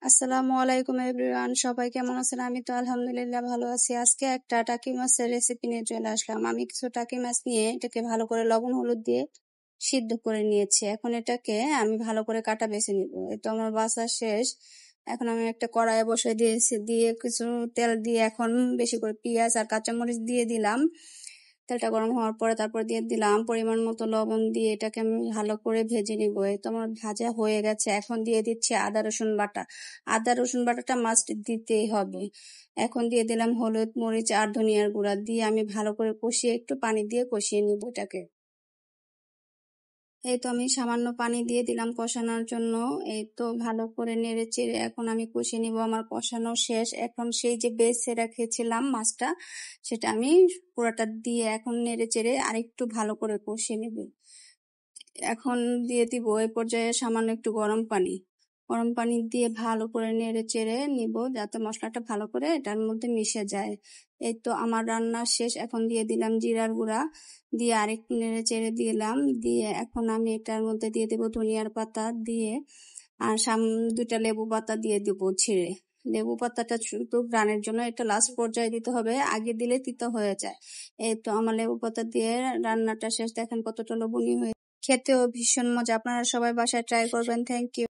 আসসালামু আলাইকুম এভরিওয়ান, সবাই কেমন আছেন? আমি তো আলহামদুলিল্লাহ ভালো আছি। আজকে একটা টাকি মাছের রেসিপি নিয়ে চলে আসলাম। আমি কিছু টাকি মাছ নিয়ে এটাকে ভালো করে লবণ হলুদ দিয়ে সিদ্ধ করে নিয়েছি। এখন এটাকে আমি ভালো করে কাটা বেছে নিব। এই তো আমার বাছা শেষ। এখন আমি একটা কড়াইয়ে বসিয়ে দিয়েছি, দিয়ে কিছু তেল দিয়ে এখন বেশি করে পেঁয়াজ আর কাঁচামরিচ দিয়ে দিলাম। তেলটা গরম হওয়ার পরে তারপর দিয়ে দিলাম পরিমাণ মতো লবণ, দিয়ে এটাকে আমি ভালো করে ভেজে নিব। এই তো আমার ভাজা হয়ে গেছে। এখন দিয়ে দিচ্ছি আদা রসুন বাটা। আদা রসুন বাটাটা মাস্ট দিতেই হবে। এখন দিয়ে দিলাম হলুদ মরিচ আর ধনিয়ার গুঁড়া, দিয়ে আমি ভালো করে কষিয়ে একটু পানি দিয়ে কষিয়ে নিব এটাকে। এই তো আমি সামান্য পানি দিয়ে দিলাম কষানোর জন্য। এই তো ভালো করে নেড়ে চেড়ে এখন আমি কষিয়ে নিব। আমার কষানো শেষ। এখন সেই যে বেছে রেখেছিলাম মাছটা, সেটা আমি পুরোটা দিয়ে এখন নেড়ে চেড়ে আরেকটু ভালো করে কষিয়ে নেব। এখন দিয়ে দিব এই পর্যায়ে সামান্য একটু গরম পানি। গরম পানি দিয়ে ভালো করে নেড়ে চেড়ে নিব, যাতে মশলাটা ভালো করে এটার মধ্যে মিশে যায়। এই তো আমার রান্না শেষ। এখন দিয়ে দিলাম জিরার গুঁড়া, দিয়ে আরেকটু নেড়ে চেড়ে দিলাম। দিয়ে এখন আমি এটার মধ্যে দিয়ে দেবো ধনিয়ার পাতা, দিয়ে আর দুইটা লেবু পাতা দিয়ে দেবো ছিঁড়ে। লেবু পাতাটা শুধু ঘ্রাণের জন্য, এটা লাস্ট পর্যায়ে দিতে হবে, আগে দিলে তিতো হয়ে যায়। এই তো আমার লেবু পাতা দিয়ে রান্নাটা শেষ। দেখেন কতটা লোভনীয় হয়ে, খেতেও ভীষণ মজা। আপনারা সবাই বাসায় ট্রাই করবেন। Thank you.